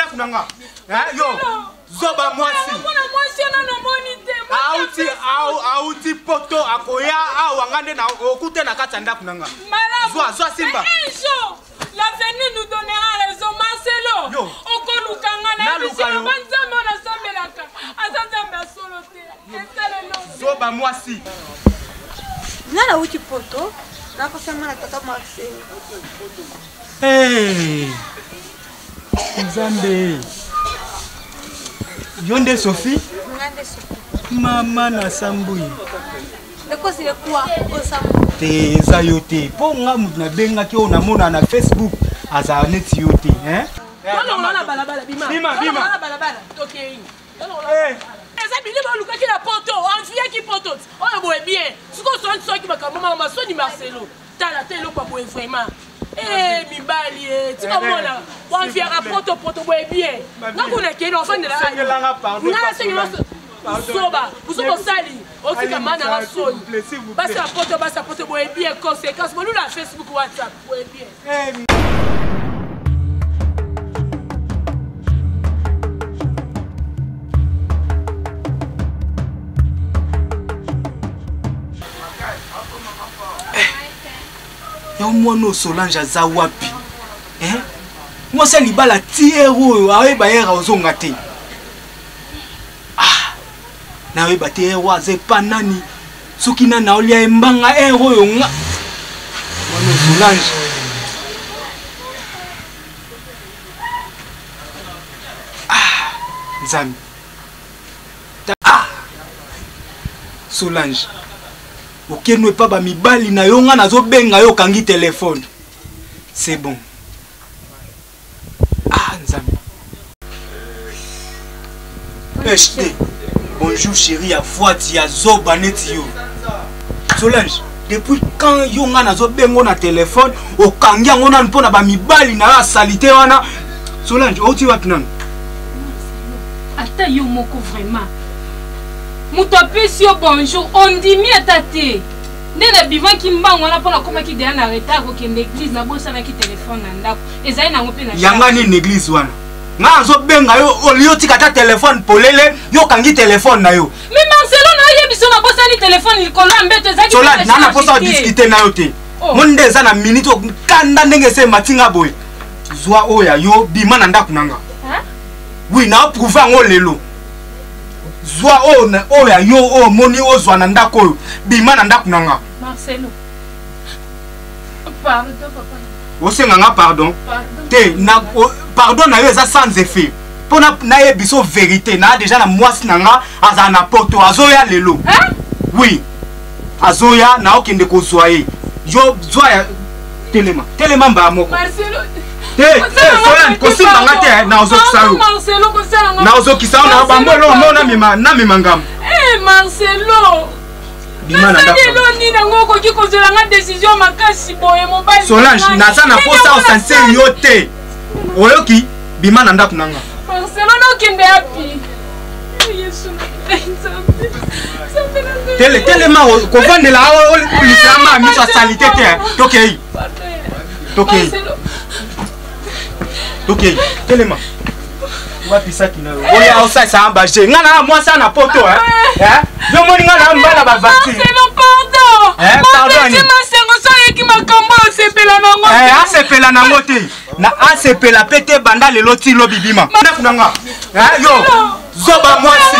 Nakunanga. Yo, zoba mwasi. Auti poto akoya awangande na okute na katanda kunanga. Zwa simba. L'avenir nous donnera raison, Marcelo. Okolukanga na biso banzambe na sambelaka. Azanzambe solote. Zoba mwasi. Nala uti poto. Na kusema na tata Marcelo. Hey. Nzambe. Yonde Sophie. Ngande Sophie. Mama na sambui. Ndeko sile kwa osambu. Te zayote. Po nga muna benga ki ona mona na Facebook aza net yote, hein? Balabala bima. Bima. Balabala. Tokei. Eza bili ba luka ki na poto, anfia ki poto. Oyo boye bien. Siko so ki makamama masoni Marcelo. Tala telo kwa boye vraiment. Mibali tika mona. Anfia ka poto boye bien. Ngakuna keno ofande la. Nga sengela Soba, vous êtes sali, aussi comme man à la sonne. Basta poto, boye bien, conséquence. Nous la Facebook, WhatsApp, boye bien. Y'a moi no Solange aza wapi? Moi c'est libala tiero, awe bayera ozonga te. Na we bate waze panani sukina na olia embanga oyo nga Mano Solange Nzambi Solange okenwe pa ba mibali na yo nga nazo benga yo kangi téléphone c'est bon Nzambi HD Bonjour chérie, à Fouati, à Zoba Netio. Solange, depuis quand yon a nazo bengo na téléphone, au kangia on a n'pona ba mibali na la salité wana. Solange, où tu vas nan? Ata yo moko vraiment. Muto apesi yo bonjour, on dit mi atate. Nena bivan ki mbango na pona koma ki deya na retard ko kende église na bosa na ki téléphone na ndako. Ezai na ngope na. Yanga ni église wana. Nga zo benga yo olio tikata téléphone polele yo kangi téléphone na yo. Mais Marcelo na ye biso na bosa ni téléphone likolo mbeto ezaki. Solange nana posa discuter na yo te. Monde eza na minute kanda ndenge se matinga boy. Zwa oya yo bima na ndako nanga. Oui na prouver ngo lelo. Zwa oya yo moni ozwa na ndako yo bima na ndako nanga. Marcelo. Pardon papa. Osenganga pardon. Te na pardon na yo eza sans effet. Pona na ye biso vérité na déjà na mwasi nanga aza na poto azoya lelo. Oui. Azoya na okende ko zoye. Yo zoya telema mba moko. Marcelo. Solange kosimba ngate na ozokisa yo. Marcelo kosala na ozokisa na bambolo mona na mimangam. Marcelo. Solange naza na posa o sanse yote. Oyoki bima na ndako nanga. Marcelo no kende api. Yesu. Telema ko vandela o lisama miso salité te. Tokei. Telema. Wapi sakina yo. Oya osa samba je. Ngana moi ça na poto Yo moni ngana mbala ba vati. Pardon. Pardon. Asepela nango te. Na asepela pete banda lelo ti lo bibima. Nakunanga. Yo. Zoba mwasi.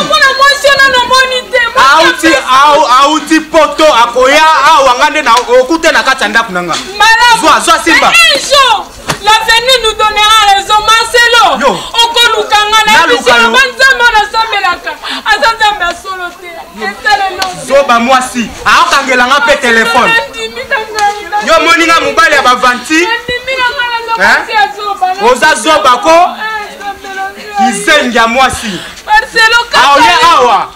Auti poto akoya awangande na okute na katanda kunanga. Zwa simba. L'avenir nous donnera raison, Marcelo. Okolukanga na biso banzambe na sambelaka. Azanzambe solote. Zoba mwasi. Aokangelanga pe téléphone. Yo moninga mobali ya bavanti. Oza zoba ko. Kizenga mwasi. Marcelo awa.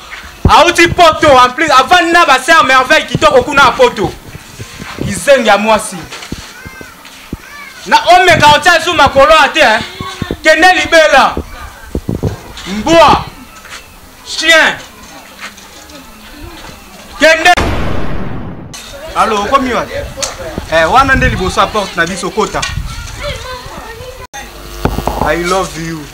Auti poto en plus avant na ba ser merveille kitoko kuna poto. Kizenga mwasi. Na omeka otia su makolo ate kende libela. Mbwa. Chien. Kende. Allo, komi wa? Wana nde liboso porte na biso kota. I love you.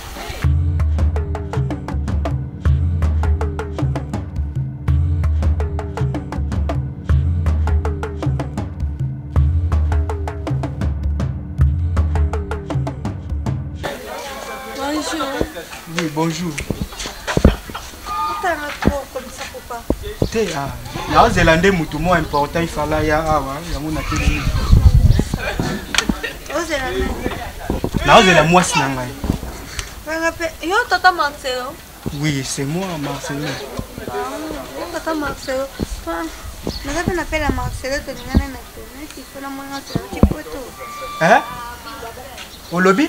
Bonjour. Oui, bonjour. Pourquoi trop comme ça, papa? T'es ah, là, Zélandais, moutou important, il fallait y avoir, il y a mon atelier. Là, c'est la moisse nangai. Yo, tata Marcelo. Oui, c'est moi, Marcelo. Tata Marcelo. Nous avons appelé à Marcelo de l'Union Internet. Il faut la moindre petit poteau. Hein? Au lobby?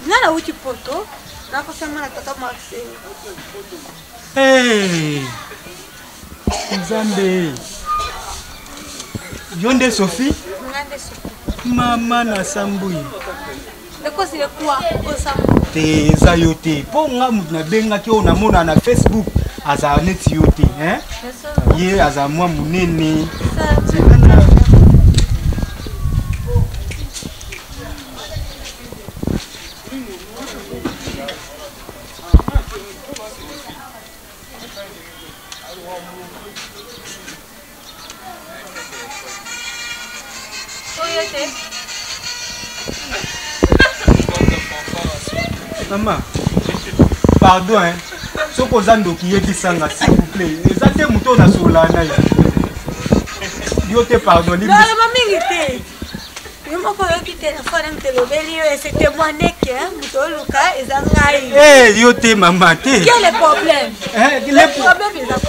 Non, là où tu poteau. Là, parce que moi, tata Marcelo. Hey! Zambé. Yonde Sophie? Maman na Samboui. De quoi c'est quoi? Te zayote. Pour nga mutna benga ki ona mona na Facebook aza net yote, hein? Ye aza mwa munene. Maman, pardon, hein. Ce que vous avez dit, s'il vous plaît. Les athées moutons na solana. Yo te pardon. Non, maman, je m'en quitter la fois de te c'était moi que mouton Luca et Zangaï. Eh, yo te maman, te. Quel est le problème?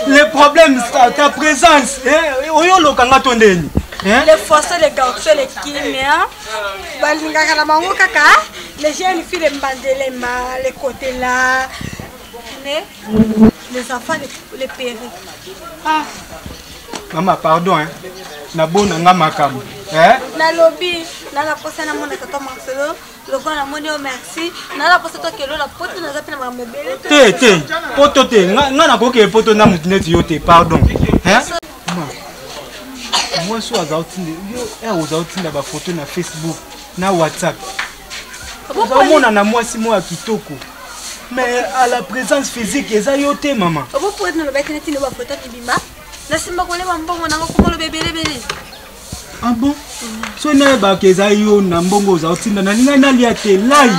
Le problème, c'est ta présence. Oyo lokanga tondeni. Les forces, les garçons, les Guinéens, les jeunes filles, les côtés là, les enfants, les pères. Ah. Maman, pardon, hein. Na bon nga makam. Na lobby, na la poste na mon tata Marcelo, le grand na moni merci. Na la poste to kelo la pote na zapi na mabele. Te, poto te, nga na ko ke poto na mutinet yote, pardon. Hein? Moi, je suis aux ba photo na Facebook, na WhatsApp. Moi, na moi si moi kitoko. Mais à la présence physique, ils ont yoté maman. Vous pouvez nous le mettre dans la photo de Bima. Laissez-moi connaître mon bon, on a le bébé. Ah bon? So na ba ke za yo na mbongo za otinda na ninga na liate lai.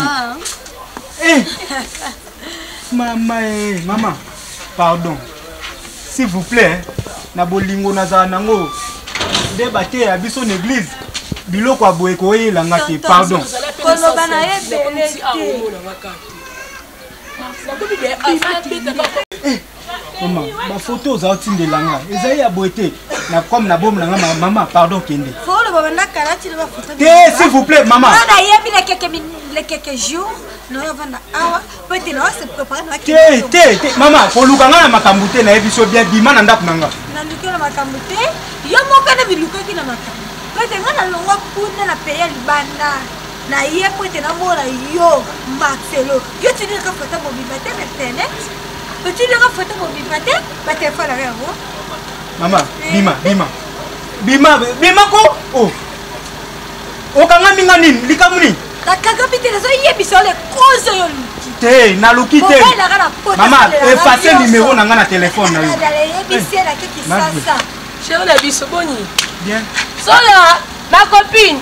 Eh. Maman, pardon. S'il vous plaît, na bolingo na za nango. Débatté à biso l'église. Biloko aboye ko yela ngati, pardon. Kono bana yebele. Maman, ma photo za otinde langa. Ezayi aboyete. Na comme na bom langa maman, pardon kende. Faut le bana karati de la photo. S'il vous plaît, maman. On a yebi les quelques jours. Nous avons awa. Peut-être nous se préparer na maman, pour lukanga na makambute na ebiso bien bima na ndako nanga. Na lukela makambute. Yo moko na biluka ki na makambute. Peut-être ngana longa kuna na paye libanda. Na ye peut-être na mona yo Marcelo. Yo tu dis que photo mo bibate na internet. Tu dis que photo mo bibate, ba téléphone avec vous. Maman, bima ko. Oh. Okanga minga nini? Likamuni. Ta kakapite na zo yebiso le cause yo. Te, na luki te. Maman, effacer numéro na nga na téléphone na yo. Chérie la biso boni. Bien. Sola, ma copine.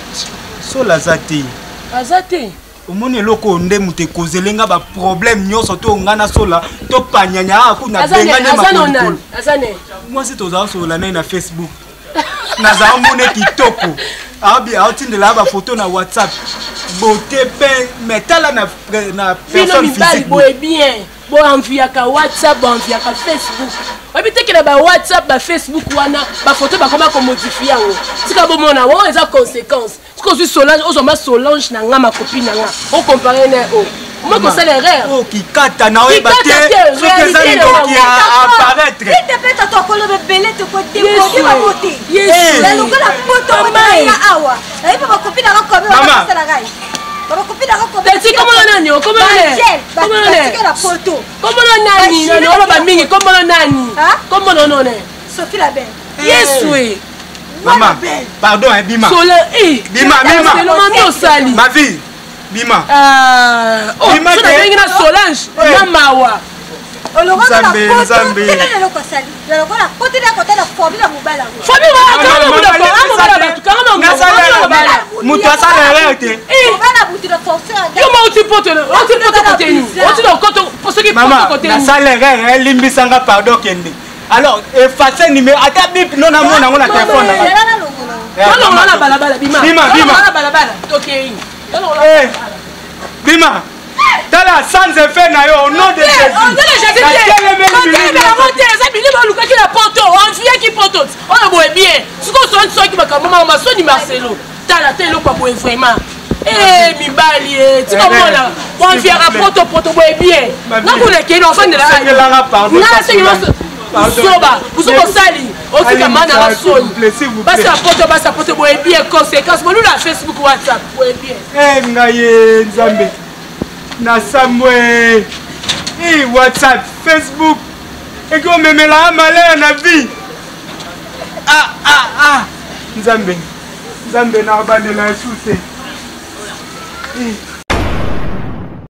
Sola zati. Azate. Omoni loko nde mute kozelenga ba problème nyoso to ngana sola to panyanya akuna bengane makolo. Azane. Moi c'est toza sola na Facebook. Na za mone kitoko. Abi autinde la ba photo na WhatsApp. Beauté ben metala na personne physique. Boy bien. Bo enviaka WhatsApp, bo enviaka Facebook. Obite que na WhatsApp, ba Facebook wana, ba photo ba comment modifier yango. Tika bo mona wo eza conséquence. Parce que Solange, ozoma Solange na nga ma copine nga. On compare na o. Moi ko c'est l'erreur. Oh qui kata na we baté. Ce que ça qui apparaître. Il te plaît toi ko le belé te ko déposer ma beauté. Yes. La lokola la photo na awa. Et pa ma copine nga ko ba c'est la gaille. Ba copine nga ko ba. C'est comment nani? Comment nani? Comment nani? La photo. Comment nani? Non ba mingi comment nani? Comment non non. Sophie la belle. Yes oui. Maman, pardon, hein, Bima. Bima. Ma vie, Bima. Bima, tu as Solange. Maman. Zambé. Famille côté nous. On dit donc pour ceux qui portent côté nous. Maman, la salaire, limbisanga pardon kende. Alors, effacez numéro. Attends, bip, non, non, non, la téléphone. Non, non, la balabala, Bima. Bima, Bima. La balabala, ok. Bima. Tala sans effet na yo au nom de Jésus. On dit que Jésus bien. La poto, on vient qui poto. On a beau bien. Ce qu'on soit soit qui va comme maman Sony Marcelo. Tala telo pas pour vraiment. Eh mibali, tu comprends là. On vient à poto bien. Non pour les qui l'enfant de la. Pardon. Soba, vous êtes sali. Aussi comme man à la Sony. Basta poto bien conséquence. Moi nous la Facebook WhatsApp bien. Eh ngaye Nzambe. Na Samuel, WhatsApp, Facebook, et qu'on me met la malheur na vie. Nzambe na abandonné la souce.